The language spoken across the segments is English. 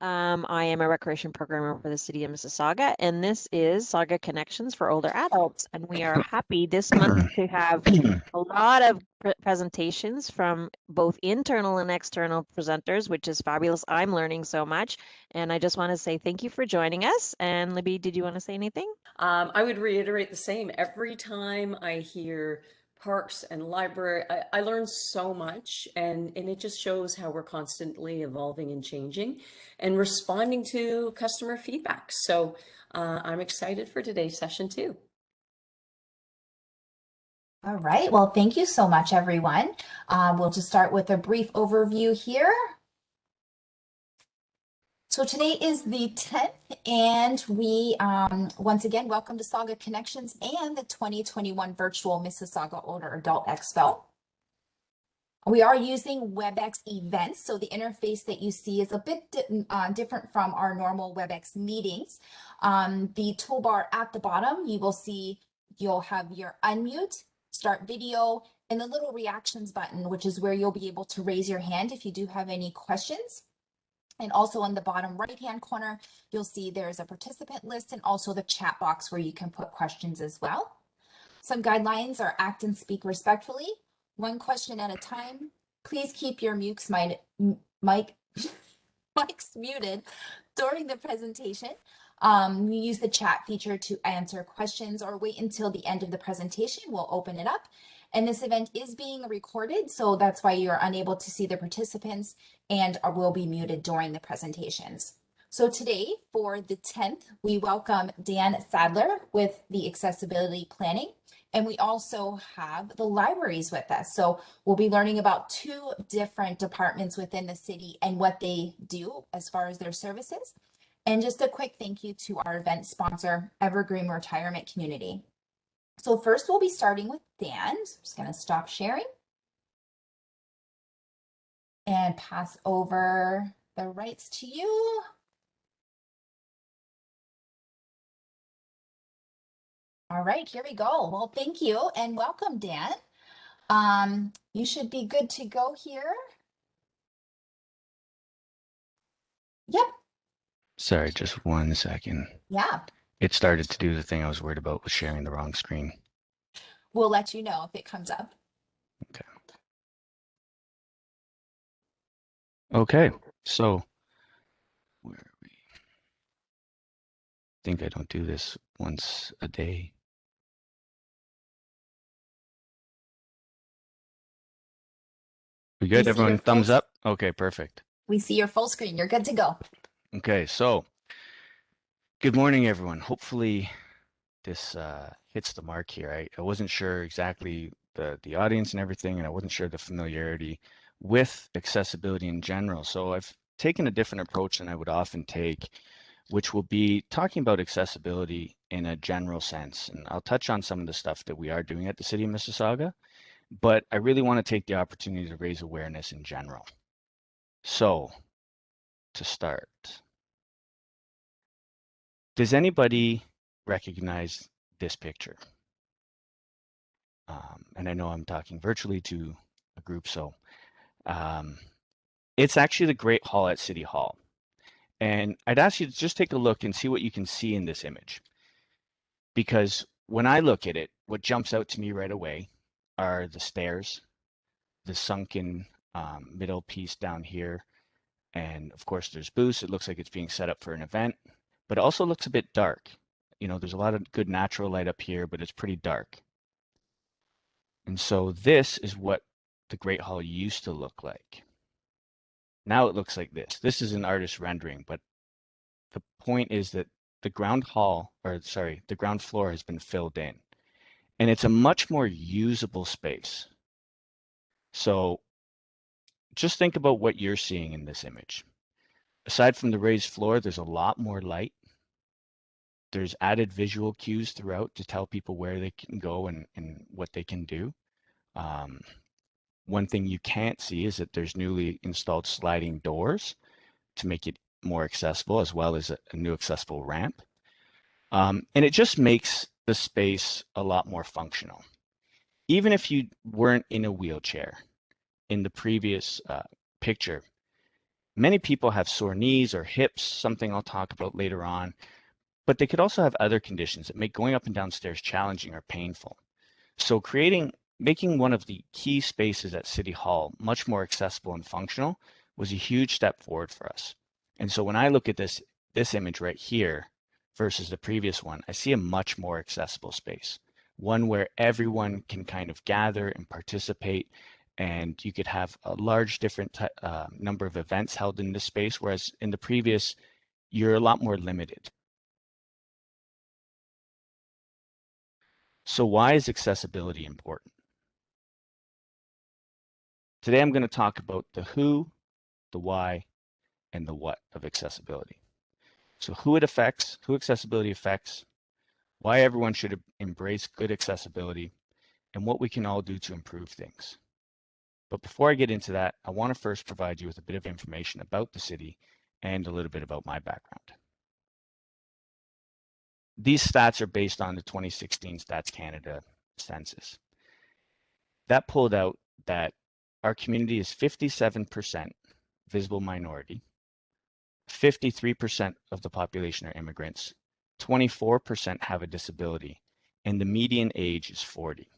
I am a recreation programmer for the city of Mississauga, and this is Saga Connections for Older Adults. And we are happy this month to have a lot of presentations from both internal and external presenters, which is fabulous. I'm learning so much, and I just want to say thank you for joining us. And Libby, did you want to say anything? I would reiterate the same. Every time I hear parks and library, I learn so much, and it just shows how we're constantly evolving and changing and responding to customer feedback. So I'm excited for today's session too. All right, well, thank you so much, everyone. We'll just start with a brief overview here. So today is the 10th, and we once again welcome to Saga Connections and the 2021 Virtual Mississauga Older Adult Expo. We are using WebEx events, so the interface that you see is a bit different from our normal WebEx meetings. The toolbar at the bottom, you will see you'll have your unmute, start video, and the little reactions button, which is where you'll be able to raise your hand if you do have any questions. And also on the bottom right-hand corner, you'll see there's a participant list and also the chat box where you can put questions as well. Some guidelines are act and speak respectfully, one question at a time. Please keep your mics muted during the presentation. You use the chat feature to answer questions or wait until the end of the presentation. We'll open it up. And this event is being recorded, so that's why you're unable to see the participants and will be muted during the presentations. So today, for the 10th, we welcome Dan Sadler with the Accessibility Planning, and we also have the libraries with us. So we'll be learning about two different departments within the city and what they do as far as their services. And just a quick thank you to our event sponsor, Evergreen Retirement Community. So first we'll be starting with Dan. So I'm just going to stop sharing and pass over the rights to you. All right, here we go. Well, thank you and welcome, Dan. You should be good to go here. Yep. Sorry, just 1 second. Yeah. It started to do the thing I was worried about with sharing the wrong screen. We'll let you know if it comes up. Okay. Okay, so where are we? I think I don't do this once a day. We good? Everyone, thumbs up? Okay, perfect. We see your full screen. You're good to go. Okay, so good morning, everyone. Hopefully this hits the mark here. I wasn't sure exactly the audience and everything, and I wasn't sure the familiarity with accessibility in general. So I've taken a different approach than I would often take, which will be talking about accessibility in a general sense. And I'll touch on some of the stuff that we are doing at the City of Mississauga, but I really want to take the opportunity to raise awareness in general. So to start, does anybody recognize this picture? And I know I'm talking virtually to a group, so it's actually the Great Hall at City Hall. And I'd ask you to just take a look and see what you can see in this image. Because when I look at it, what jumps out to me right away are the stairs, the sunken middle piece down here, and of course there's booths. It looks like it's being set up for an event, but it also looks a bit dark. You know, there's a lot of good natural light up here, but it's pretty dark. And so this is what the Great Hall used to look like. Now it looks like this. This is an artist rendering, but the point is that the ground floor has been filled in, and it's a much more usable space. So just think about what you're seeing in this image. Aside from the raised floor, there's a lot more light. There's added visual cues throughout to tell people where they can go and what they can do. One thing you can't see is that there's newly installed sliding doors to make it more accessible, as well as a new accessible ramp. And it just makes the space a lot more functional. Even if you weren't in a wheelchair, in the previous picture, Many people have sore knees or hips, something I'll talk about later on, but they could also have other conditions that make going up and down stairs challenging or painful. So making one of the key spaces at City Hall much more accessible and functional was a huge step forward for us. And so when I look at this image right here versus the previous one, I see a much more accessible space, one where everyone can kind of gather and participate, and you could have a large different number of events held in this space, whereas in the previous, you're a lot more limited. So why is accessibility important? Today I'm going to talk about the who, the why, and the what of accessibility. So who accessibility affects, why everyone should embrace good accessibility, and what we can all do to improve things. But before I get into that, I want to first provide you with a bit of information about the city and a little bit about my background. These stats are based on the 2016 Stats Canada census. That pulled out that our community is 57% visible minority, 53% of the population are immigrants, 24% have a disability, and the median age is 40.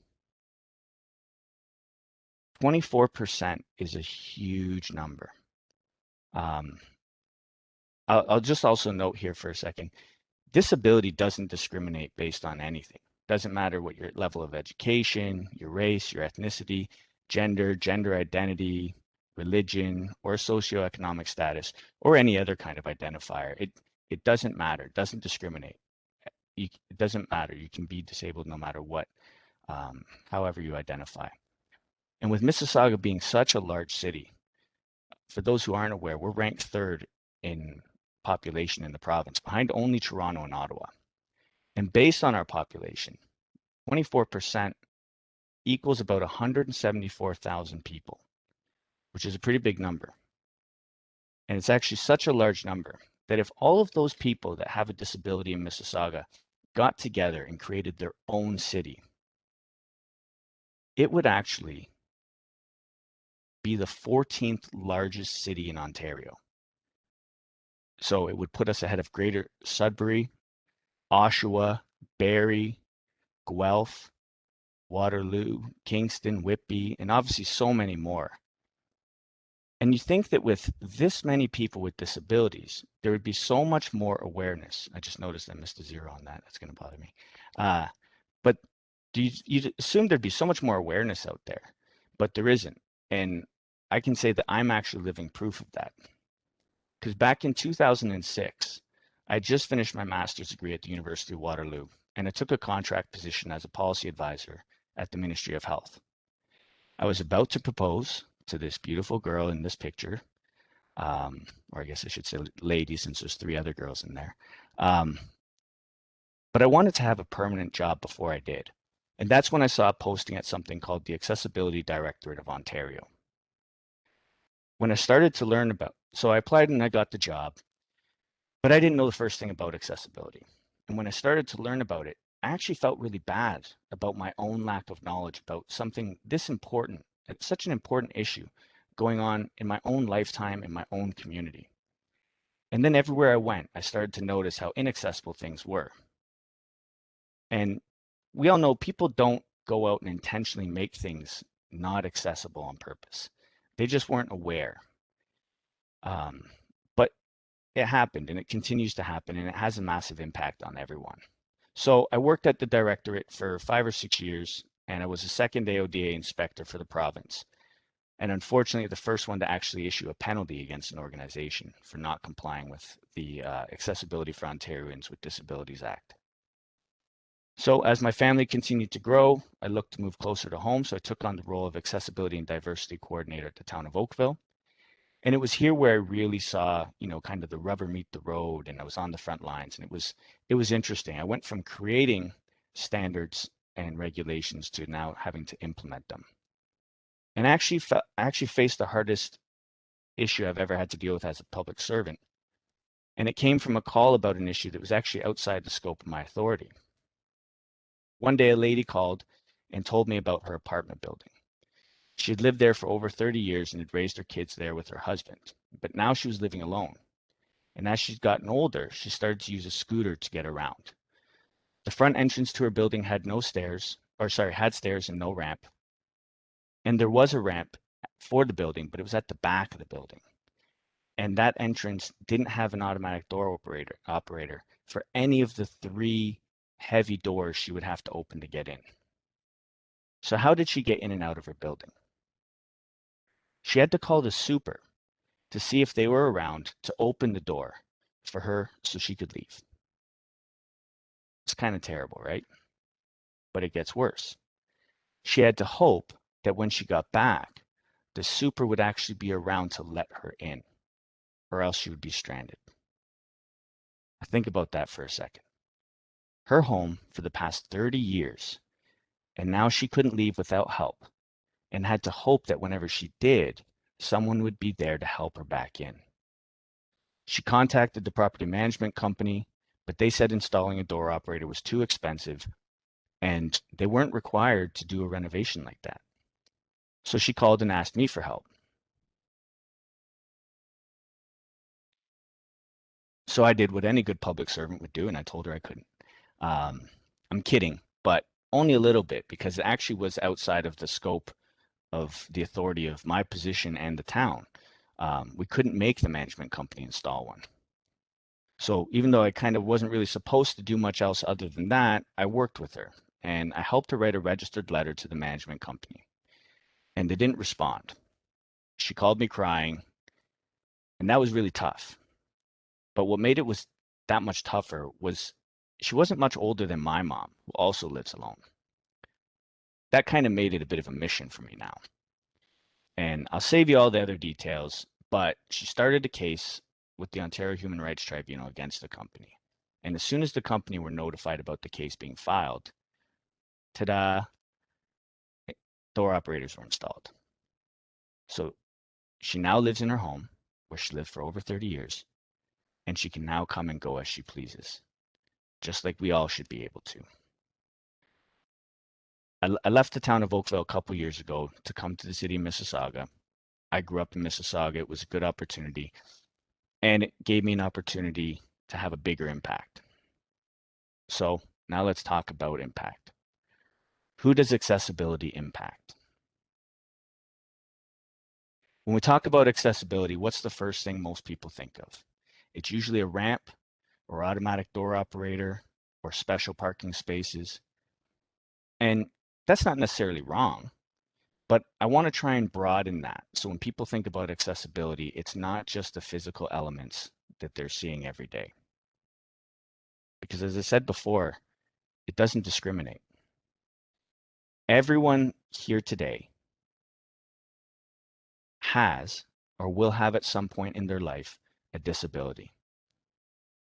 24% is a huge number. I'll just also note here for a second, disability doesn't discriminate based on anything. Doesn't matter what your level of education, your race, your ethnicity, gender identity, religion, or socioeconomic status, or any other kind of identifier. It doesn't matter. It doesn't discriminate. It doesn't matter. You can be disabled no matter what, however you identify. And with Mississauga being such a large city, for those who aren't aware, we're ranked third in population in the province, behind only Toronto and Ottawa. And based on our population, 24% equals about 174,000 people, which is a pretty big number. And it's actually such a large number that if all of those people that have a disability in Mississauga got together and created their own city, it would actually be the 14th largest city in Ontario. So it would put us ahead of Greater Sudbury, Oshawa, Barrie, Guelph, Waterloo, Kingston, Whitby, and obviously so many more. And you think that with this many people with disabilities, there would be so much more awareness. I just noticed I missed a zero on that. That's going to bother me. But you'd assume there'd be so much more awareness out there, but there isn't. And I can say that I'm actually living proof of that. Because back in 2006, I just finished my master's degree at the University of Waterloo, and I took a contract position as a policy advisor at the Ministry of Health. I was about to propose to this beautiful girl in this picture, or I guess I should say lady, since there's 3 other girls in there. But I wanted to have a permanent job before I did. And that's when I saw a posting at something called the Accessibility Directorate of Ontario. When I started to learn so I applied and I got the job, but I didn't know the first thing about accessibility. And when I started to learn about it, I actually felt really bad about my own lack of knowledge about something this important. It's such an important issue going on in my own lifetime, in my own community. And then everywhere I went, I started to notice how inaccessible things were. And we all know people don't go out and intentionally make things not accessible on purpose. They just weren't aware. But it happened, and it continues to happen, and it has a massive impact on everyone. So I worked at the directorate for 5 or 6 years, and I was a second AODA inspector for the province. And unfortunately, the first one to actually issue a penalty against an organization for not complying with the Accessibility for Ontarians with Disabilities Act. So as my family continued to grow, I looked to move closer to home, so I took on the role of Accessibility and Diversity Coordinator at the town of Oakville. And it was here where I really saw, kind of the rubber meet the road, and I was on the front lines, and it was interesting. I went from creating standards and regulations to now having to implement them. And I actually faced the hardest issue I've ever had to deal with as a public servant. And it came from a call about an issue that was actually outside the scope of my authority. One day a lady called and told me about her apartment building. She had lived there for over 30 years and had raised her kids there with her husband, but now she was living alone. And as she'd gotten older, she started to use a scooter to get around. The front entrance to her building had had stairs and no ramp. And there was a ramp for the building, but it was at the back of the building. And that entrance didn't have an automatic door operator for any of the 3 heavy doors she would have to open to get in. So how did she get in and out of her building? She had to call the super to see if they were around to open the door for her so she could leave. It's kind of terrible, right? But it gets worse. She had to hope that when she got back, the super would actually be around to let her in, or else she would be stranded. Think about that for a second. Her home for the past 30 years, and now she couldn't leave without help, and had to hope that whenever she did, someone would be there to help her back in. She contacted the property management company, but they said installing a door operator was too expensive, and they weren't required to do a renovation like that. So she called and asked me for help. So I did what any good public servant would do, and I told her I couldn't. I'm kidding, but only a little bit, because it actually was outside of the scope of the authority of my position and the town. We couldn't make the management company install one. So even though I kind of wasn't really supposed to do much else other than that, I worked with her, and I helped her write a registered letter to the management company. And they didn't respond. She called me crying, and that was really tough. But what made it was that much tougher was she wasn't much older than my mom, who also lives alone. That kind of made it a bit of a mission for me now. And I'll save you all the other details, but she started a case with the Ontario Human Rights Tribunal against the company. And as soon as the company were notified about the case being filed, ta-da, door operators were installed. So she now lives in her home, where she lived for over 30 years, and she can now come and go as she pleases, just like we all should be able to. I left the town of Oakville a couple years ago to come to the city of Mississauga. I grew up in Mississauga. It was a good opportunity, and it gave me an opportunity to have a bigger impact. So now let's talk about impact. Who does accessibility impact? When we talk about accessibility, what's the first thing most people think of? It's usually a ramp or automatic door operator or special parking spaces. And that's not necessarily wrong, but I want to try and broaden that. So when people think about accessibility, it's not just the physical elements that they're seeing every day. Because as I said before, it doesn't discriminate. Everyone here today has or will have at some point in their life a disability.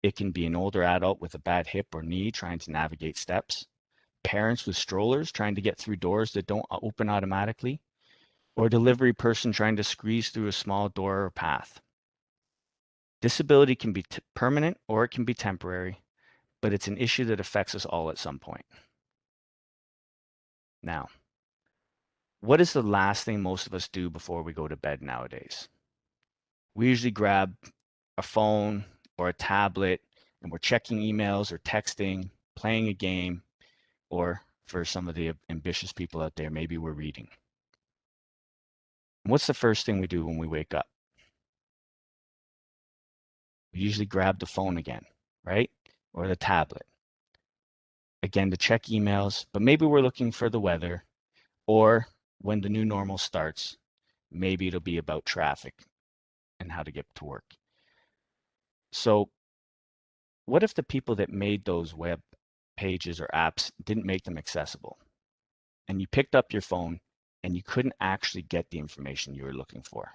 It can be an older adult with a bad hip or knee trying to navigate steps, parents with strollers trying to get through doors that don't open automatically, or a delivery person trying to squeeze through a small door or path. Disability can be permanent or it can be temporary, but it's an issue that affects us all at some point. Now, what is the last thing most of us do before we go to bed nowadays? We usually grab a phone or a tablet and we're checking emails or texting, playing a game, or for some of the ambitious people out there, maybe we're reading. What's the first thing we do when we wake up? We usually grab the phone again, right? Or the tablet. Again, to check emails, but maybe we're looking for the weather, or when the new normal starts, maybe it'll be about traffic and how to get to work. So what if the people that made those web pages or apps didn't make them accessible? And you picked up your phone and you couldn't actually get the information you were looking for.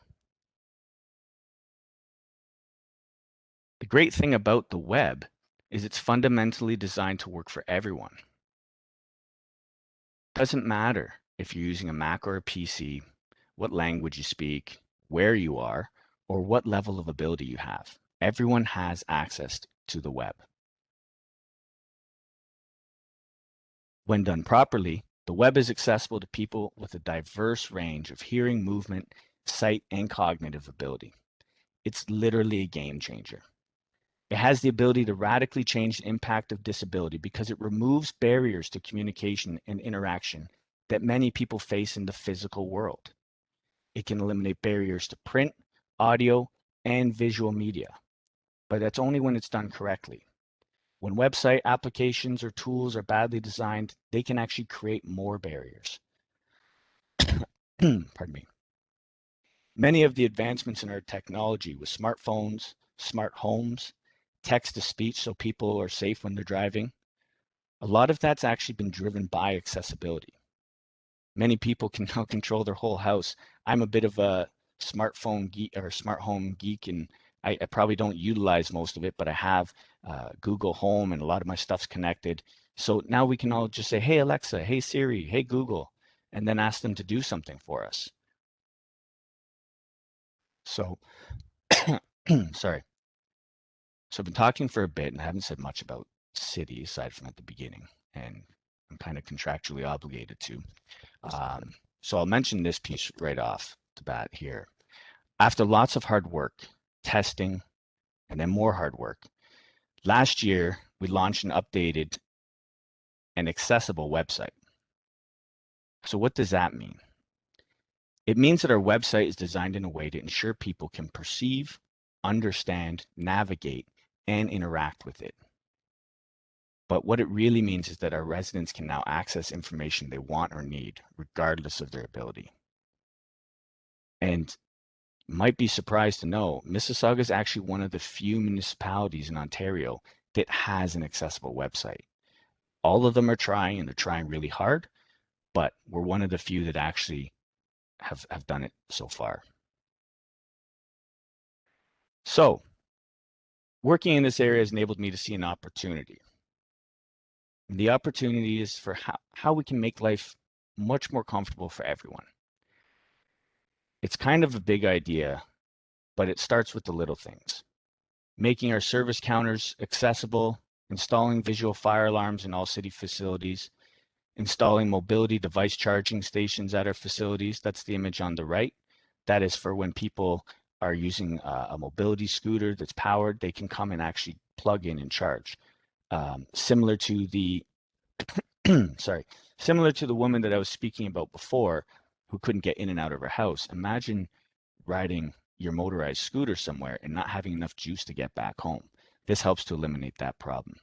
The great thing about the web is it's fundamentally designed to work for everyone. It doesn't matter if you're using a Mac or a PC, what language you speak, where you are, or what level of ability you have. Everyone has access to the web. When done properly, The web is accessible to people with a diverse range of hearing, movement, sight, and cognitive ability. It's literally a game changer. It has the ability to radically change the impact of disability because it removes barriers to communication and interaction that many people face in the physical world. It can eliminate barriers to print, audio, and visual media, but that's only when it's done correctly. When website applications or tools are badly designed, they can actually create more barriers. Pardon me. Many of the advancements in our technology with smartphones, smart homes, text-to-speech so people are safe when they're driving, a lot of that's actually been driven by accessibility. Many people can now control their whole house. I'm a bit of a smartphone geek or smart home geek, and I probably don't utilize most of it, but I have Google Home and a lot of my stuff's connected. So now we can all just say, hey, Alexa, hey, Siri, hey, Google, and then ask them to do something for us. So, sorry. So I've been talking for a bit and I haven't said much about City aside from at the beginning, and I'm kind of contractually obligated to. So I'll mention this piece right off the bat here. After lots of hard work, testing, and then more hard work, last year we launched an updated and accessible website. So what does that mean? It means that our website is designed in a way to ensure people can perceive, understand, navigate, and interact with it. But what it really means is that our residents can now access information they want or need, regardless of their ability. And you might be surprised to know, Mississauga is actually one of the few municipalities in Ontario that has an accessible website. All of them are trying, and they're trying really hard, but we're one of the few that actually have done it so far. So, working in this area has enabled me to see an opportunity. And the opportunity is for how we can make life much more comfortable for everyone. It's kind of a big idea, but it starts with the little things. Making our service counters accessible, installing visual fire alarms in all city facilities, installing mobility device charging stations at our facilities. That's the image on the right. That is for when people are using a mobility scooter that's powered, they can come and actually plug in and charge. Similar to the similar to the woman that I was speaking about before who couldn't get in and out of her house. Imagine riding your motorized scooter somewhere and not having enough juice to get back home. This helps to eliminate that problem.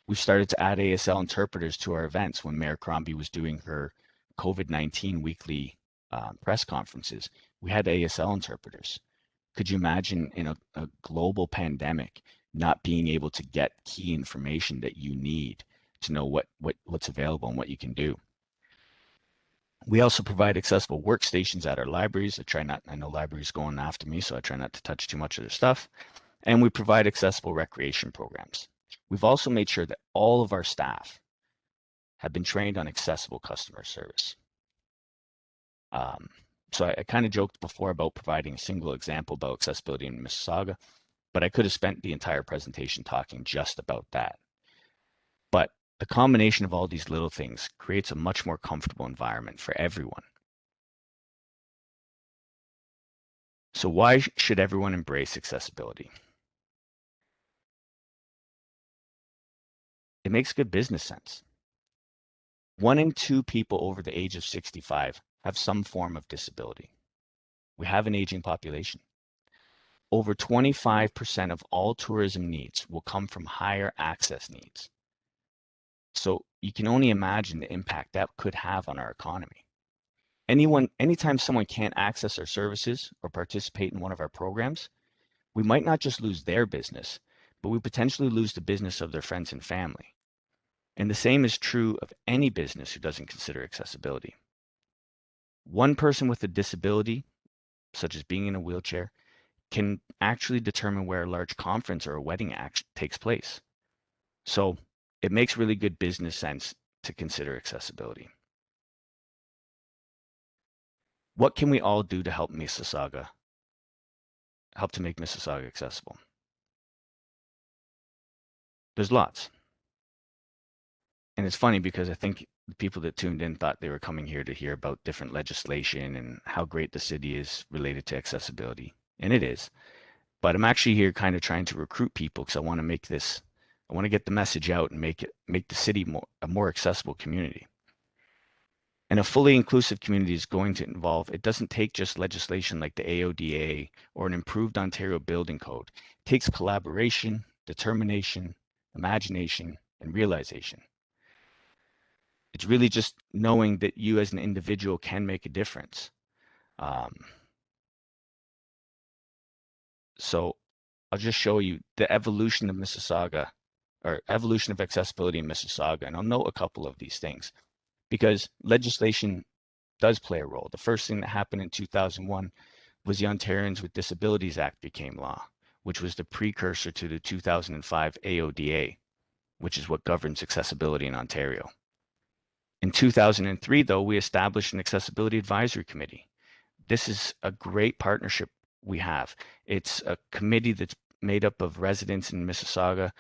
We've started to add ASL interpreters to our events. When Mayor Crombie was doing her COVID-19 weekly press conferences, we had ASL interpreters. Could you imagine in a global pandemic not being able to get key information that you need to know what's available and what you can do? We also provide accessible workstations at our libraries. I know libraries going after me, so I try not to touch too much of their stuff. And we provide accessible recreation programs. We've also made sure that all of our staff have been trained on accessible customer service. So I kind of joked before about providing a single example about accessibility in Mississauga, but I could have spent the entire presentation talking just about that. But the combination of all these little things creates a much more comfortable environment for everyone. So why should everyone embrace accessibility? It makes good business sense. 1 in 2 people over the age of 65 have some form of disability. We have an aging population. Over 25% of all tourism needs will come from higher access needs. So you can only imagine the impact that could have on our economy. Anytime someone can't access our services or participate in one of our programs, we might not just lose their business, but we potentially lose the business of their friends and family. And the same is true of any business who doesn't consider accessibility. One person with a disability, such as being in a wheelchair, can actually determine where a large conference or a wedding takes place. So it makes really good business sense to consider accessibility. What can we all do to help to make Mississauga accessible? There's lots. And it's funny because I think the people that tuned in thought they were coming here to hear about different legislation and how great the city is related to accessibility. And it is. But I'm actually here kind of trying to recruit people because I want to get the message out and make the city a more accessible community. And a fully inclusive community is going to involve, it doesn't take just legislation like the AODA or an improved Ontario building code. It takes collaboration, determination, imagination, and realization. It's really just knowing that you as an individual can make a difference. So I'll just show you the evolution of Mississauga, or evolution of accessibility in Mississauga. And I'll note a couple of these things because legislation does play a role. The first thing that happened in 2001 was the Ontarians with Disabilities Act became law, which was the precursor to the 2005 AODA, which is what governs accessibility in Ontario. In 2003, though, we established an Accessibility Advisory Committee. This is a great partnership we have. It's a committee that's made up of residents in Mississauga,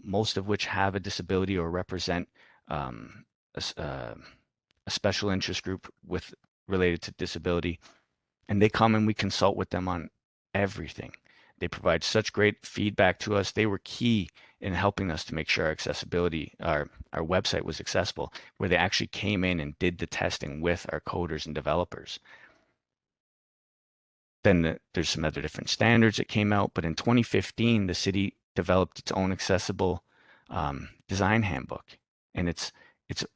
most of which have a disability or represent a special interest group related to disability. And they come and we consult with them on everything. They provide such great feedback to us. They were key in helping us to make sure our website was accessible, where they actually came in and did the testing with our coders and developers. Then there's some other different standards that came out, but in 2015, the city developed its own accessible design handbook, and it's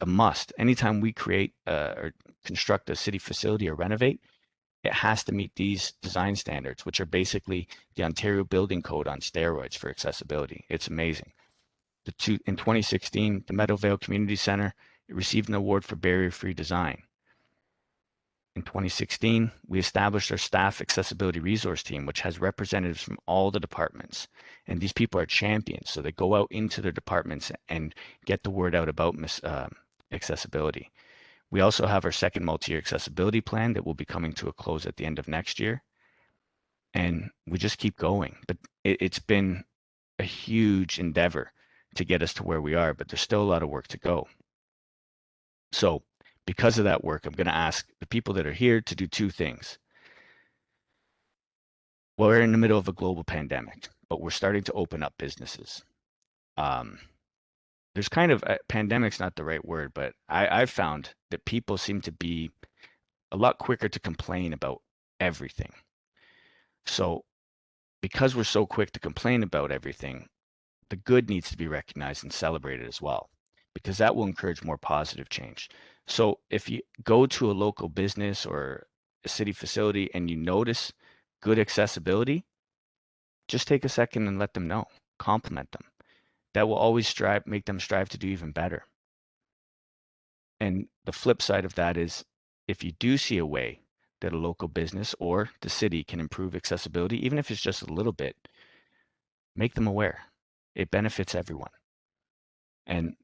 a must. Anytime we create or construct a city facility or renovate, it has to meet these design standards, which are basically the Ontario Building Code on steroids for accessibility. It's amazing. In 2016, the Meadowvale Community Center received an award for barrier-free design. In 2016, we established our staff accessibility resource team, which has representatives from all the departments. And these people are champions. So they go out into their departments and get the word out about accessibility. We also have our second multi-year accessibility plan that will be coming to a close at the end of next year. And we just keep going. But it's been a huge endeavor to get us to where we are, but there's still a lot of work to go. So because of that work, I'm going to ask the people that are here to do two things. Well, we're in the middle of a global pandemic, but we're starting to open up businesses. There's kind of pandemic's not the right word, but I've found that people seem to be a lot quicker to complain about everything. So because we're so quick to complain about everything, the good needs to be recognized and celebrated as well, because that will encourage more positive change. So if you go to a local business or a city facility and you notice good accessibility, just take a second and let them know, compliment them. That will always make them strive to do even better. And the flip side of that is if you do see a way that a local business or the city can improve accessibility, even if it's just a little bit, make them aware. It benefits everyone. And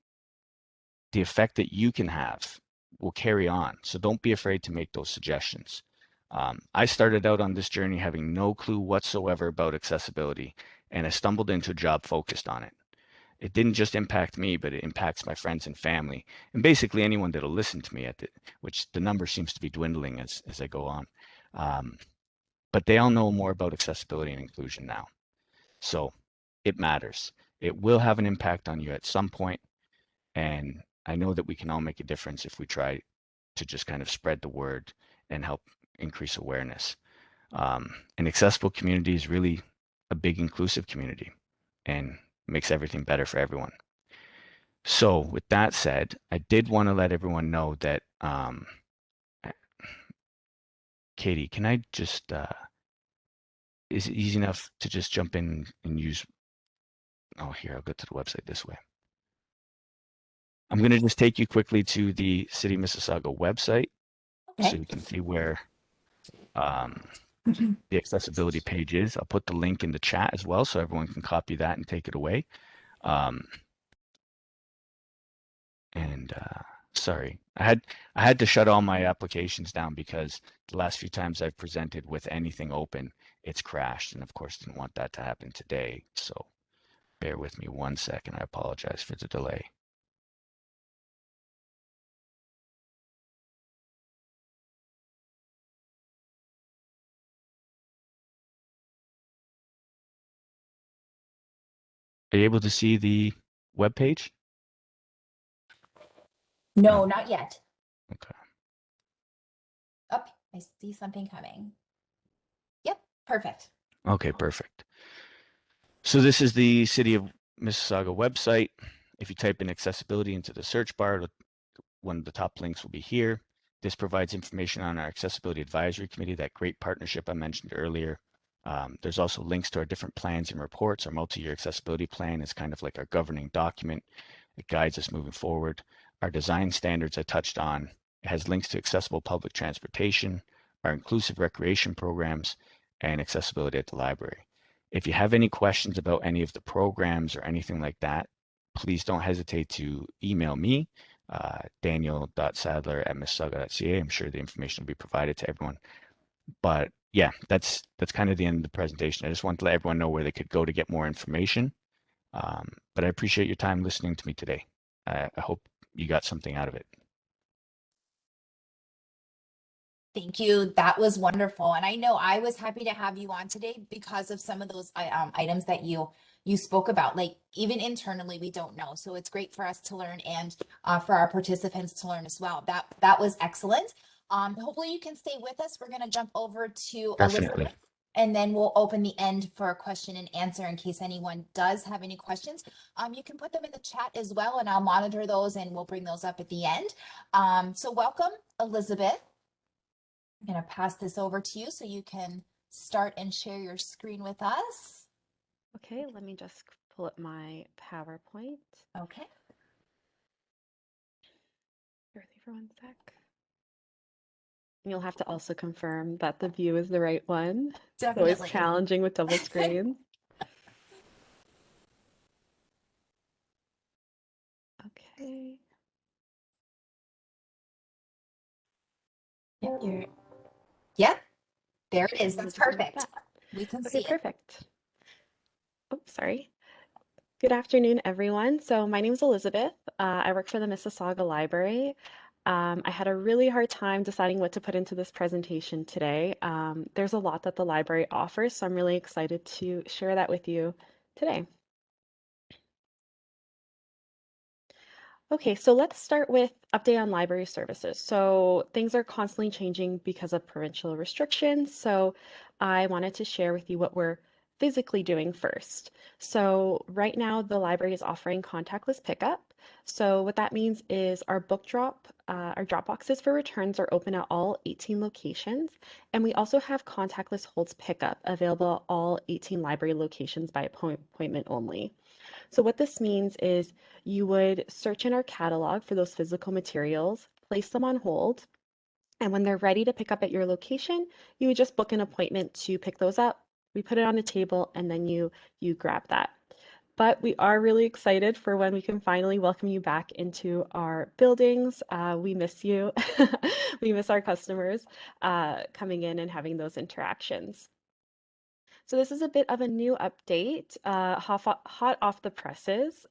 the effect that you can have will carry on. So don't be afraid to make those suggestions. I started out on this journey having no clue whatsoever about accessibility, and I stumbled into a job focused on it. It didn't just impact me, but it impacts my friends and family, and basically anyone that'll listen to me which the number seems to be dwindling as I go on. But they all know more about accessibility and inclusion now. So it matters. It will have an impact on you at some point, and I know that we can all make a difference if we try to just kind of spread the word and help increase awareness. An accessible community is really a big inclusive community and makes everything better for everyone. So with that said, I did want to let everyone know that, Katie, can I just, is it easy enough to just jump in and use, oh, here, I'll go to the website this way. I'm going to just take you quickly to the City of Mississauga website so you can see where the accessibility page is. I'll put the link in the chat as well so everyone can copy that and take it away. Sorry, I had to shut all my applications down because the last few times I've presented with anything open, it's crashed. And of course, didn't want that to happen today. So bear with me 1 second. I apologize for the delay. Are you able to see the web page? No, not yet. Okay. Oh, I see something coming. Yep, perfect. Okay, perfect. So this is the City of Mississauga website. If you type in accessibility into the search bar, one of the top links will be here. This provides information on our Accessibility Advisory Committee, that great partnership I mentioned earlier. There's also links to our different plans and reports. Our multi-year accessibility plan is kind of like our governing document. It guides us moving forward. Our design standards I touched on. It has links to accessible public transportation, our inclusive recreation programs, and accessibility at the library. If you have any questions about any of the programs or anything like that, please don't hesitate to email me, daniel.sadler@mississauga.ca. I'm sure the information will be provided to everyone. But yeah, that's kind of the end of the presentation. I just want to let everyone know where they could go to get more information. But I appreciate your time listening to me today. I hope you got something out of it. Thank you. That was wonderful. And I know I was happy to have you on today because of some of those items that you spoke about. Like even internally, we don't know. So it's great for us to learn and for our participants to learn as well. That was excellent. Hopefully you can stay with us. We're going to jump over to Definitely. Elizabeth, and then we'll open the end for a question and answer in case anyone does have any questions. You can put them in the chat as well, and I'll monitor those and we'll bring those up at the end. So welcome, Elizabeth. I'm going to pass this over to you so you can start and share your screen with us. Okay, let me just pull up my PowerPoint. Okay. Bear with me for 1 sec. And you'll have to also confirm that the view is the right one. It's always Definitely. challenging with double screens. Okay. Yep, there it Okay, is. let me That's just move perfect. that. We can Okay, see it. perfect. Oh, sorry. Good afternoon, everyone. So my name is Elizabeth. I work for the Mississauga Library. I had a really hard time deciding what to put into this presentation today. There's a lot that the library offers, so I'm really excited to share that with you today. Okay, so let's start with update on library services. So things are constantly changing because of provincial restrictions. So I wanted to share with you what we're physically doing first. So right now the library is offering contactless pickup. So what that means is our our drop boxes for returns are open at all 18 locations. And we also have contactless holds pickup available at all 18 library locations by appointment only. So what this means is you would search in our catalog for those physical materials, place them on hold, and when they're ready to pick up at your location, you would just book an appointment to pick those up. We put it on a table and then you grab that. But we are really excited for when we can finally welcome you back into our buildings. We miss you. We miss our customers coming in and having those interactions. So this is a bit of a new update, hot off the presses.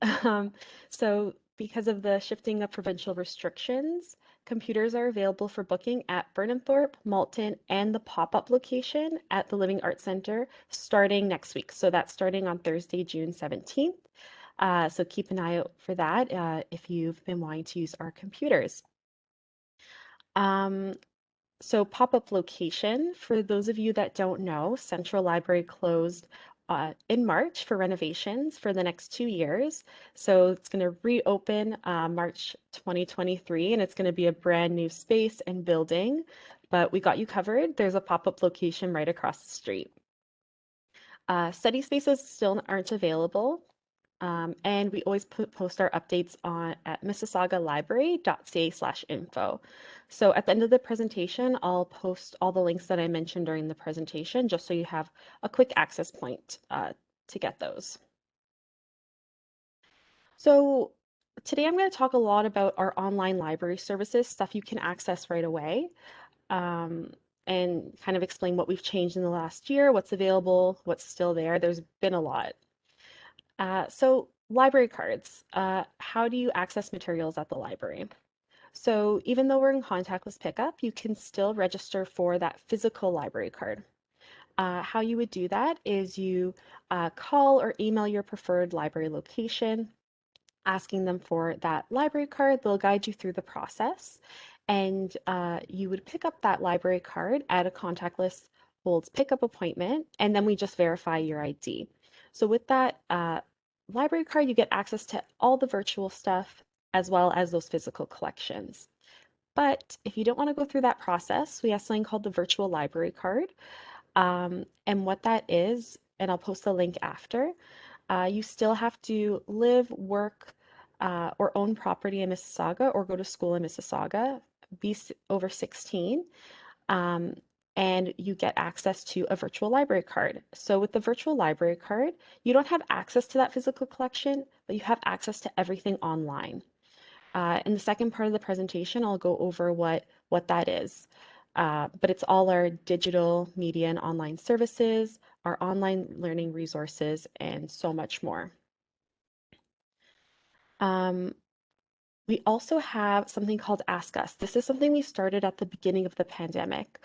So because of the shifting of provincial restrictions, computers are available for booking at Burnhamthorpe, Malton, and the pop-up location at the Living Arts Centre starting next week. So that's starting on Thursday, June 17th. So keep an eye out for that if you've been wanting to use our computers. So pop-up location, for those of you that don't know, Central Library closed in March for renovations for the next 2 years. So it's going to reopen March 2023, and it's going to be a brand new space and building. But we got you covered. There's a pop-up location right across the street. Study spaces still aren't available. And we always post our updates on at mississaugalibrary.ca/info. So at the end of the presentation, I'll post all the links that I mentioned during the presentation, just so you have a quick access point to get those. So today I'm going to talk a lot about our online library services, stuff you can access right away, and kind of explain what we've changed in the last year, what's available, what's still there. There's been a lot. So library cards, how do you access materials at the library? So even though we're in contactless pickup, you can still register for that physical library card. How you would do that is you call or email your preferred library location, asking them for that library card. They'll guide you through the process, and you would pick up that library card at a contactless holds pickup appointment, and then we just verify your ID. So with that library card, you get access to all the virtual stuff as well as those physical collections. But if you don't want to go through that process, we have something called the virtual library card. And what that is, and I'll post the link after, you still have to live, work, or own property in Mississauga or go to school in Mississauga, be over 16, um, and you get access to a virtual library card. So with the virtual library card, you don't have access to that physical collection, but you have access to everything online. In the second part of the presentation, I'll go over what that is. But it's all our digital media and online services, our online learning resources, and so much more. We also have something called Ask Us. This is something we started at the beginning of the pandemic.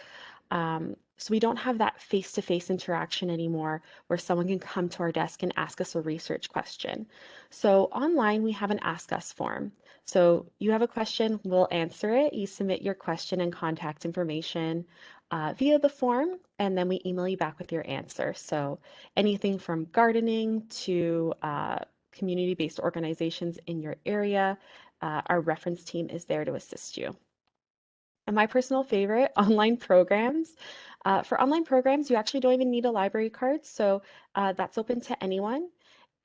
So we don't have that face-to-face interaction anymore where someone can come to our desk and ask us a research question. So online, we have an Ask Us form. So you have a question, we'll answer it. You submit your question and contact information via the form, and then we email you back with your answer. So anything from gardening to community-based organizations in your area, our reference team is there to assist you. And my personal favorite, online programs. For online programs, you actually don't even need a library card, so that's open to anyone.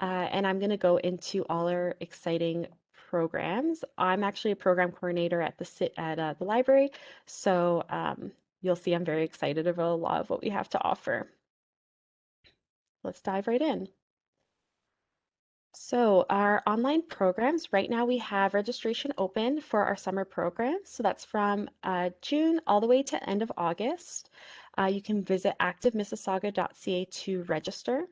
And I'm going to go into all our exciting programs. I'm actually a program coordinator at the library, so you'll see I'm very excited about a lot of what we have to offer. Let's dive right in. So our online programs, right now we have registration open for our summer programs. So that's from June all the way to end of August. You can visit activemississauga.ca to register.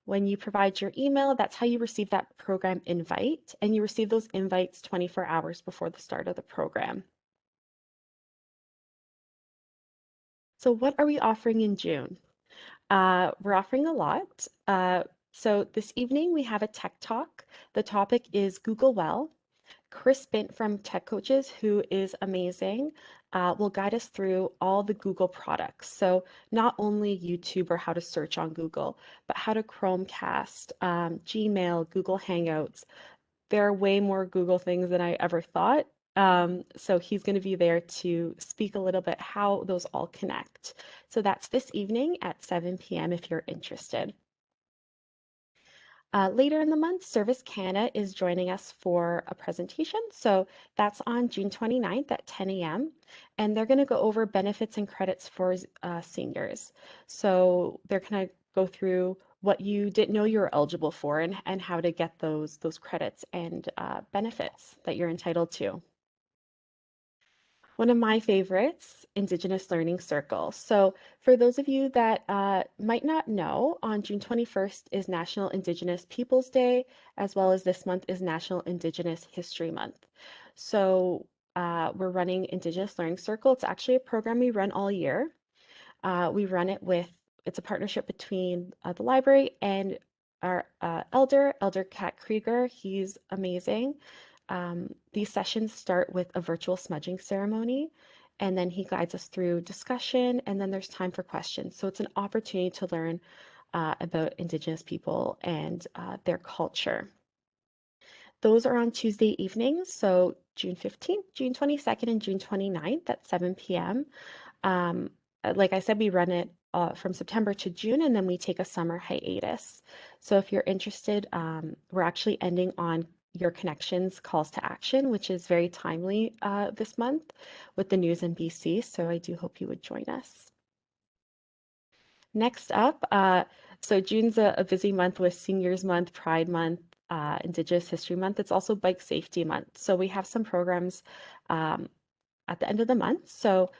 When you provide your email, that's how you receive that program invite, and you receive those invites 24 hours before the start of the program. So what are we offering in June? We're offering a lot. So this evening we have a tech talk. The topic is Google Well. Chris Bint from Tech Coaches, who is amazing, will guide us through all the Google products. So not only YouTube or how to search on Google, but how to Chromecast, Gmail, Google Hangouts. There are way more Google things than I ever thought. So he's going to be there to speak a little bit how those all connect. So that's this evening at 7 p.m. if you're interested. Later in the month, Service Canada is joining us for a presentation. So that's on June 29th at 10 a.m. And they're going to go over benefits and credits for seniors. So they're going to go through what you didn't know you were eligible for and how to get those credits and benefits that you're entitled to. One of my favorites, Indigenous Learning Circle. So for those of you that might not know, on June 21st is National Indigenous Peoples Day, as well as this month is National Indigenous History Month. So we're running Indigenous Learning Circle. It's actually a program we run all year. We run it it's a partnership between the library and our Elder Kat Krieger. He's amazing. These sessions start with a virtual smudging ceremony, and then he guides us through discussion, and then there's time for questions. So it's an opportunity to learn about Indigenous people and their culture. Those are on Tuesday evenings, so June 15th, June 22nd, and June 29th at 7 p.m. Like I said, we run it from September to June, and then we take a summer hiatus. So if you're interested, we're actually ending on your connections calls to action, which is very timely this month with the news in BC. So I do hope you would join us. Next up, so June's a busy month with Seniors Month, Pride Month, Indigenous History Month. It's also Bike Safety Month. So we have some programs at the end of the month. So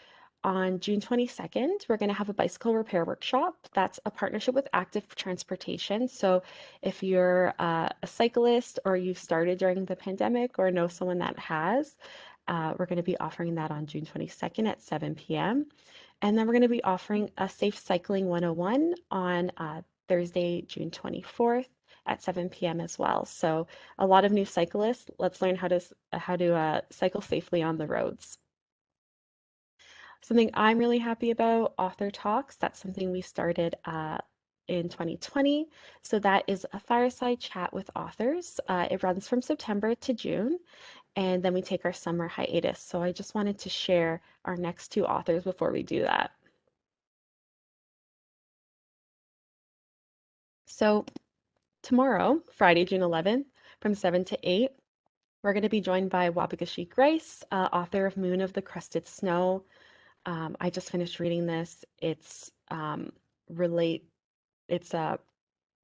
on June 22nd, we're going to have a bicycle repair workshop. That's a partnership with Active Transportation. So if you're a cyclist or you've started during the pandemic or know someone that has, we're going to be offering that on June 22nd at 7 p.m. And then we're going to be offering a Safe Cycling 101 on Thursday, June 24th at 7 p.m. as well. So a lot of new cyclists. Let's learn how to cycle safely on the roads. Something I'm really happy about, author talks. That's something we started in 2020. So that is a fireside chat with authors. It runs from September to June, and then we take our summer hiatus. So I just wanted to share our next two authors before we do that. So tomorrow, Friday, June 11th, from 7 to 8, we're going to be joined by Wabigashi Grace, author of Moon of the Crusted Snow. I just finished reading this. It's it's a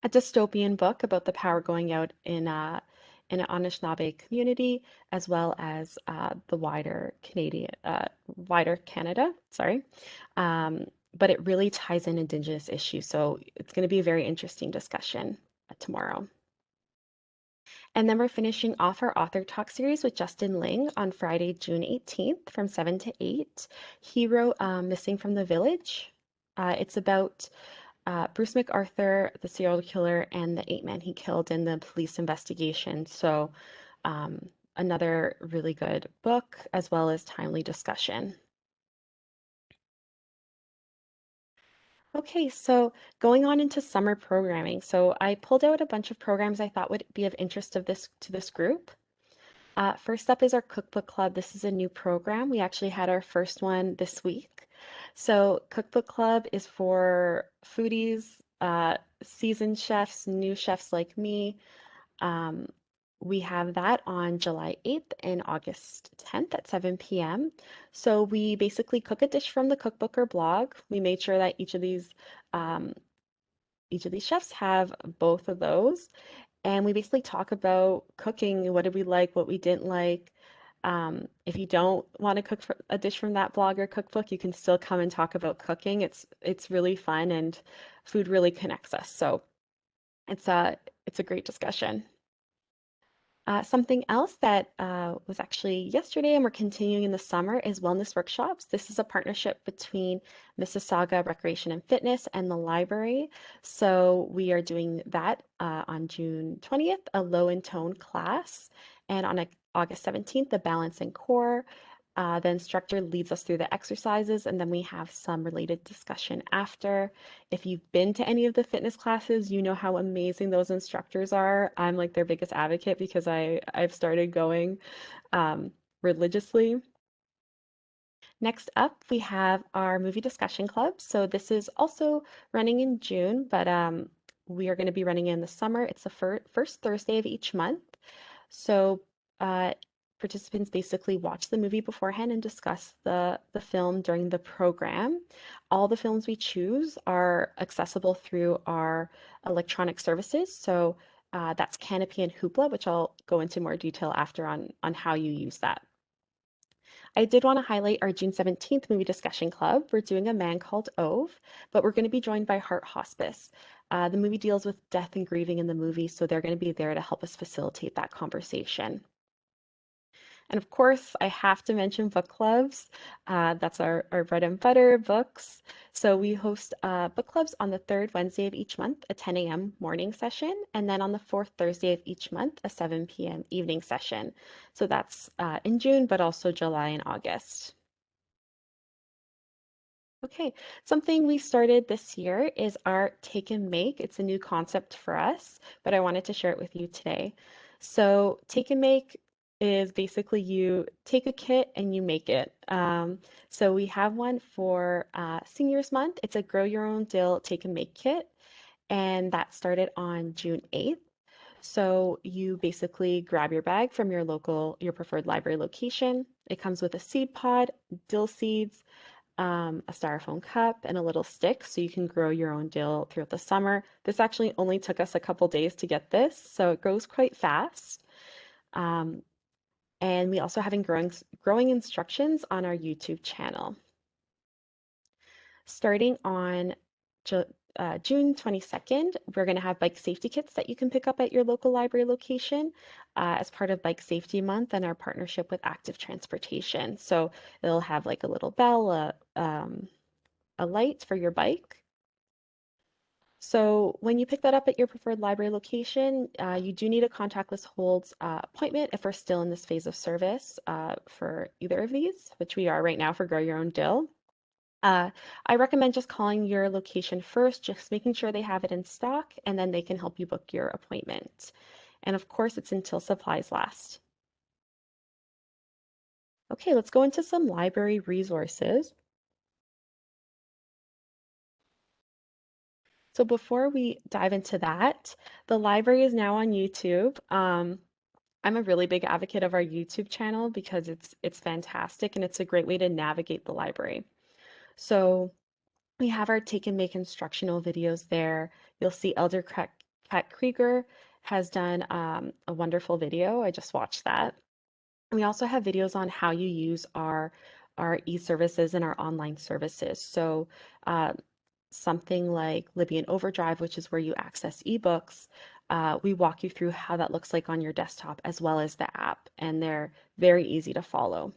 dystopian book about the power going out in an Anishinaabe community, as well as the wider Canada. Sorry, but it really ties in Indigenous issues. So it's going to be a very interesting discussion tomorrow. And then we're finishing off our author talk series with Justin Ling on Friday, June 18th from 7 to 8. He wrote Missing from the Village. It's about Bruce MacArthur, the serial killer, and the 8 men he killed in the police investigation. So another really good book, as well as timely discussion. Okay, so going on into summer programming. So I pulled out a bunch of programs I thought would be of interest to this group. First up is our cookbook club. This is a new program. We actually had our first one this week. So cookbook club is for foodies, seasoned chefs, new chefs like me. Um, we have that on July 8th and August 10th at 7 p.m. So we basically cook a dish from the cookbook or blog. We made sure that um, each of these chefs have both of those. And we basically talk about cooking, what did we like, what we didn't like. If you don't want to cook a dish from that blog or cookbook, you can still come and talk about cooking. It's really fun and food really connects us. So it's a great discussion. Something else that was actually yesterday and we're continuing in the summer is wellness workshops. This is a partnership between Mississauga Recreation and Fitness and the library. So we are doing that on June 20th, a low and tone class, and on August 17th, the balance and core. The instructor leads us through the exercises, and then we have some related discussion after. If you've been to any of the fitness classes, you know how amazing those instructors are. I'm like their biggest advocate because I've started going religiously. Next up, we have our movie discussion club. So this is also running in June, but we are going to be running in the summer. It's the first Thursday of each month. So participants basically watch the movie beforehand and discuss the film during the program. All the films we choose are accessible through our electronic services. So that's Canopy and Hoopla, which I'll go into more detail after on how you use that. I did want to highlight our June 17th movie discussion club. We're doing A Man Called Ove, but we're going to be joined by Heart Hospice. The movie deals with death and grieving in the movie, so they're going to be there to help us facilitate that conversation. And of course, I have to mention book clubs. That's our bread and butter books. So we host book clubs on the third Wednesday of each month, a 10 a.m. morning session, and then on the fourth Thursday of each month, a 7 p.m. evening session. So that's in June, but also July and August. Okay, something we started this year is our Take and Make. It's a new concept for us, but I wanted to share it with you today. So Take and Make is basically you take a kit and you make it. So we have one for Seniors Month. It's a Grow Your Own Dill Take and Make kit, and that started on June 8th. So you basically grab your bag from your preferred library location. It comes with a seed pod, dill seeds, a styrofoam cup, and a little stick so you can grow your own dill throughout the summer. This actually only took us a couple days to get this, so it grows quite fast. And we also have growing instructions on our YouTube channel. Starting on June 22nd, we're going to have bike safety kits that you can pick up at your local library location as part of Bike Safety Month and our partnership with Active Transportation. So it'll have like a little bell, a light for your bike. So when you pick that up at your preferred library location, you do need a contactless holds appointment if we're still in this phase of service for either of these, which we are right now for Grow Your Own Dill. I recommend just calling your location first, just making sure they have it in stock, and then they can help you book your appointment. And of course, it's until supplies last. Okay, let's go into some library resources. So before we dive into that, the library is now on YouTube. I'm a really big advocate of our YouTube channel because it's fantastic and it's a great way to navigate the library. So we have our take and make instructional videos there. You'll see Elder Kat Krieger has done a wonderful video. I just watched that. And we also have videos on how you use our e-services and our online services. So something like Libby and Overdrive, which is where you access ebooks, we walk you through how that looks like on your desktop as well as the app, and they're very easy to follow.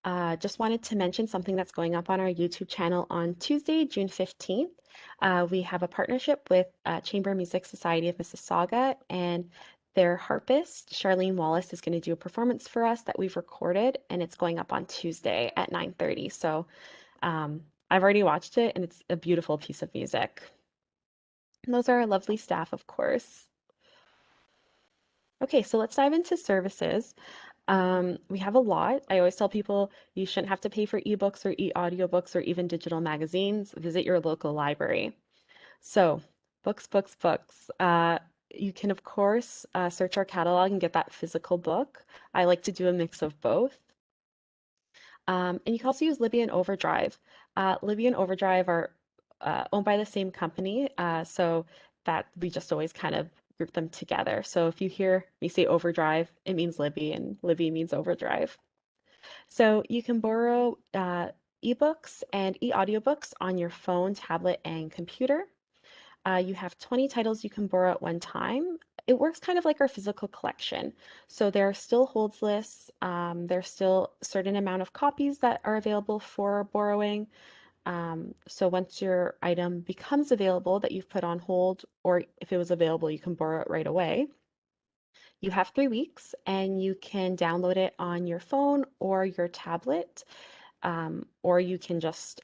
Just wanted to mention something that's going up on our YouTube channel on Tuesday, June 15th. We have a partnership with Chamber Music Society of Mississauga, and their harpist, Charlene Wallace, is going to do a performance for us that we've recorded, and it's going up on Tuesday at 9:30. So I've already watched it, and it's a beautiful piece of music. And those are our lovely staff, of course. Okay, so let's dive into services. We have a lot. I always tell people you shouldn't have to pay for ebooks or e-audiobooks or even digital magazines. Visit your local library. So, books, books, books. You can, of course, search our catalog and get that physical book. I like to do a mix of both. And you can also use Libby and Overdrive. Libby and Overdrive are owned by the same company, so that we just always kind of group them together. So if you hear me say Overdrive, it means Libby, and Libby means Overdrive. So you can borrow ebooks and e-audiobooks on your phone, tablet, and computer. You have 20 titles you can borrow at one time. It works kind of like our physical collection. So there are still holds lists. There's still a certain amount of copies that are available for borrowing. So once your item becomes available that you've put on hold, or if it was available, you can borrow it right away. You have 3 weeks and you can download it on your phone or your tablet, or you can just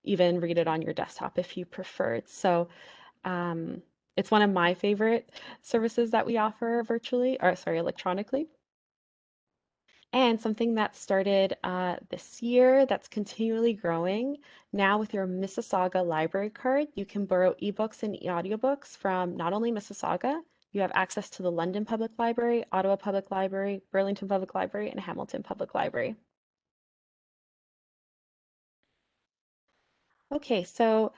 even read it on your desktop if you preferred. So it's one of my favorite services that we offer virtually, or sorry, electronically. And something that started this year that's continually growing. Now with your Mississauga library card, you can borrow ebooks and e-audiobooks from not only Mississauga, you have access to the London Public Library, Ottawa Public Library, Burlington Public Library, and Hamilton Public Library. Okay, so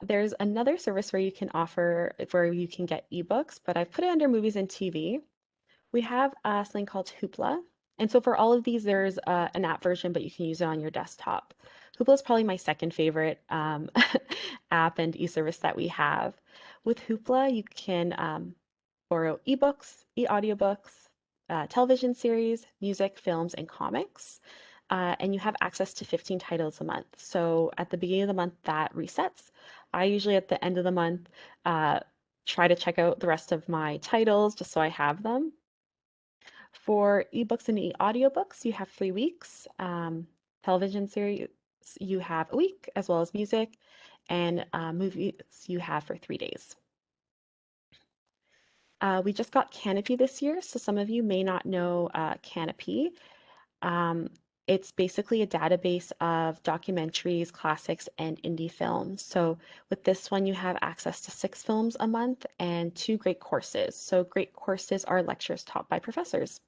there's another service where you can get ebooks, but I've put it under movies and TV. We have something called Hoopla. And so for all of these, there's an app version, but you can use it on your desktop. Hoopla is probably my second favorite app and e-service that we have. With Hoopla, you can borrow ebooks, e-audiobooks, television series, music, films, and comics. And you have access to 15 titles a month. So at the beginning of the month, that resets. I usually at the end of the month try to check out the rest of my titles just so I have them. For ebooks and e-audiobooks, you have 3 weeks. Television series, you have a week, as well as music, and movies you have for 3 days. We just got Canopy this year, so some of you may not know Canopy. It's basically a database of documentaries, classics, and indie films. So with this one, you have access to 6 films a month and 2 great courses. So great courses are lectures taught by professors.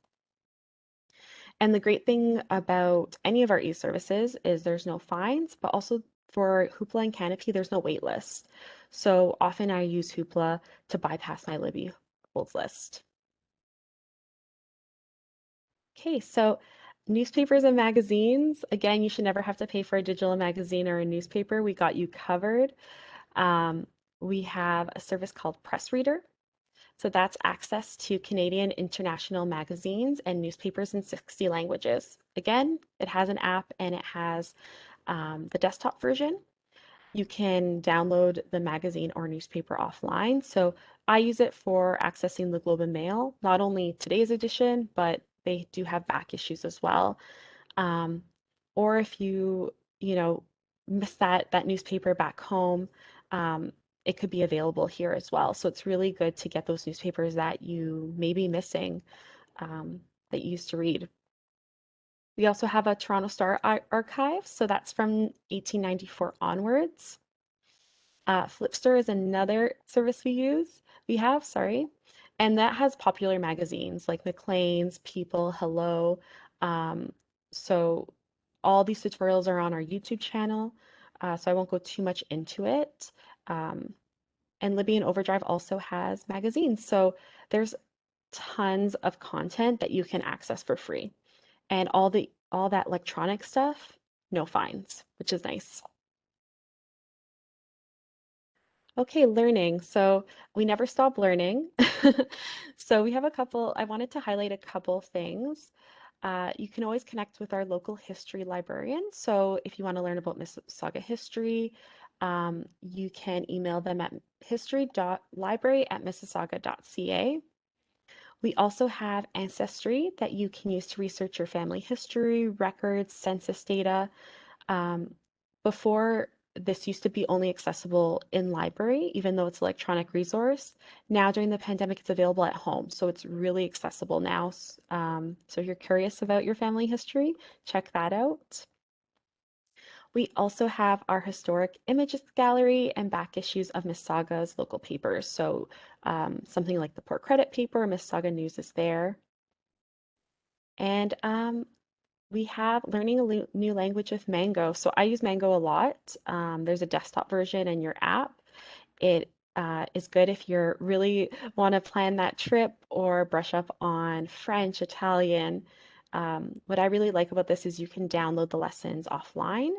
And the great thing about any of our e-services is there's no fines, but also for Hoopla and Canopy, there's no wait list. So often I use Hoopla to bypass my Libby holds list. Okay, so newspapers and magazines. Again, you should never have to pay for a digital magazine or a newspaper. We got you covered. We have a service called Press Reader. So that's access to Canadian international magazines and newspapers in 60 languages. Again, it has an app and it has the desktop version. You can download the magazine or newspaper offline. So I use it for accessing the Globe and Mail, not only today's edition, but they do have back issues as well. Um, or if you know, miss that newspaper back home, um, it could be available here as well. So it's really good to get those newspapers that you may be missing, that you used to read. We also have a Toronto Star archive, so that's from 1894 onwards. Flipster is another service we have, sorry, and that has popular magazines like Maclean's, People, Hello. Um, so all these tutorials are on our YouTube channel, so I won't go too much into it. Um, and Libby and Overdrive also has magazines, so there's tons of content that you can access for free, and all that electronic stuff, no fines, which is nice. Okay, learning. So we never stop learning. So we have a couple, I wanted to highlight a couple things. You can always connect with our local history librarian. So if you want to learn about Mississauga history, you can email them at history.library@mississauga.ca. We also have Ancestry that you can use to research your family history, records, census data. Um, Before, this used to be only accessible in library, even though it's an electronic resource. Now, during the pandemic, it's available at home, so it's really accessible now. So if you're curious about your family history, check that out. We also have our historic images gallery and back issues of Mississauga's local papers. So something like the Port Credit paper, Mississauga News is there. And we have learning a new language with Mango. So I use Mango a lot. There's a desktop version in your app. It is good if you're really want to plan that trip or brush up on French, Italian. What I really like about this is you can download the lessons offline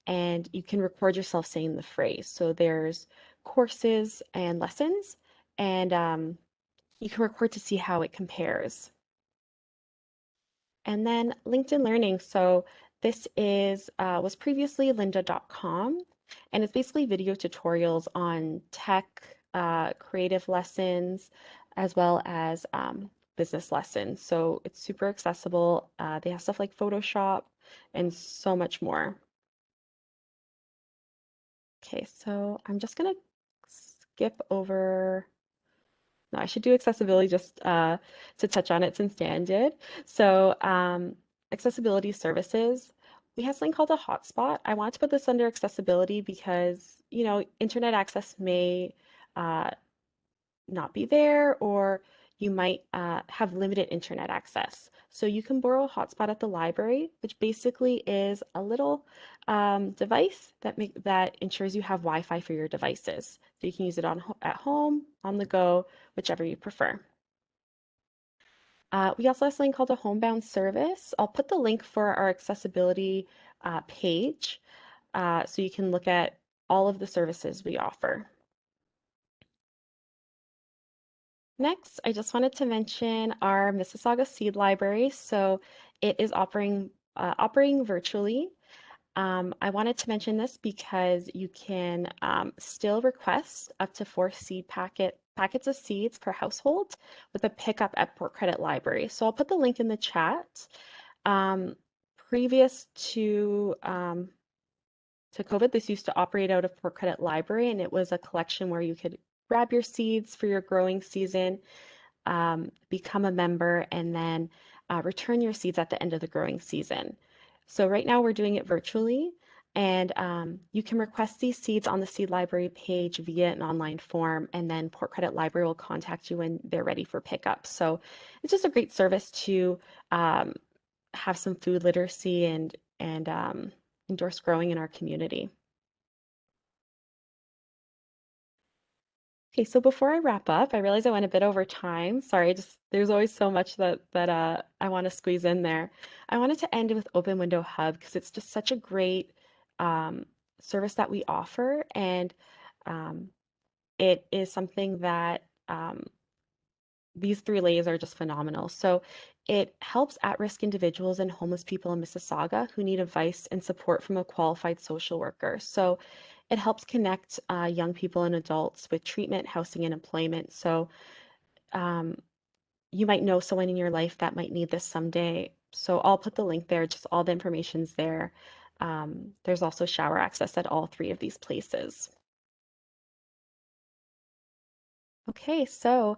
and you can record yourself saying the phrase. So there's courses and lessons, and you can record to see how it compares. And then LinkedIn Learning. So this is was previously lynda.com, and it's basically video tutorials on tech, creative lessons, as well as business lessons. So it's super accessible. They have stuff like Photoshop and so much more. Okay, so I'm just gonna skip over. No, I should do accessibility just to touch on it since Dan did. So accessibility services, we have something called a hotspot. I want to put this under accessibility because, you know, internet access may uh, not be there, or you might have limited internet access. So you can borrow a hotspot at the library, which basically is a little device that ensures you have Wi-Fi for your devices. So you can use it at home, on the go, whichever you prefer. We also have something called a homebound service. I'll put the link for our accessibility page so you can look at all of the services we offer. Next, I just wanted to mention our Mississauga Seed Library. So it is operating virtually. I wanted to mention this because you can still request up to 4 packets of seeds per household with a pickup at Port Credit Library. So I'll put the link in the chat. Previous to COVID, this used to operate out of Port Credit Library, and it was a collection where you could grab your seeds for your growing season, become a member, and then return your seeds at the end of the growing season. So right now we're doing it virtually, and you can request these seeds on the Seed Library page via an online form, and then Port Credit Library will contact you when they're ready for pickup. So it's just a great service to have some food literacy and endorse growing in our community. Okay, so before I wrap up, I realize I went a bit over time. Sorry, just there's always so much that I want to squeeze in there. I wanted to end with Open Window Hub because it's just such a great service that we offer, and um, it is something that these 3 layers are just phenomenal. So it helps at-risk individuals and homeless people in Mississauga who need advice and support from a qualified social worker. So it helps connect young people and adults with treatment, housing, and employment. So um, you might know someone in your life that might need this someday. So I'll put the link there, just all the information's there. There's also shower access at all 3 of these places. Okay, so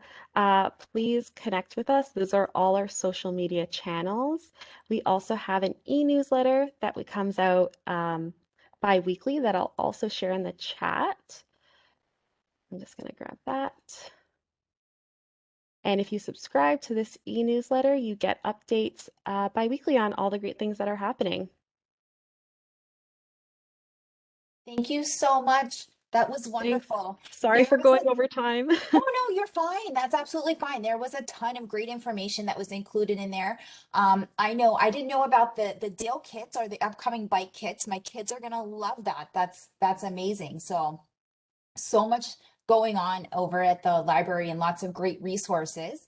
please connect with us. Those are all our social media channels. We also have an e-newsletter that comes out bi-weekly that I'll also share in the chat. I'm just going to grab that. And if you subscribe to this e-newsletter, you get updates bi-weekly on all the great things that are happening. Thank you so much. That was Thanks. wonderful. Sorry There for was going a- over time. Oh, no, you're fine. That's absolutely fine. There was a ton of great information that was included in there. I know I didn't know about the Dale kits or the upcoming bike kits. My kids are gonna love that. That's amazing. So much going on over at the library and lots of great resources.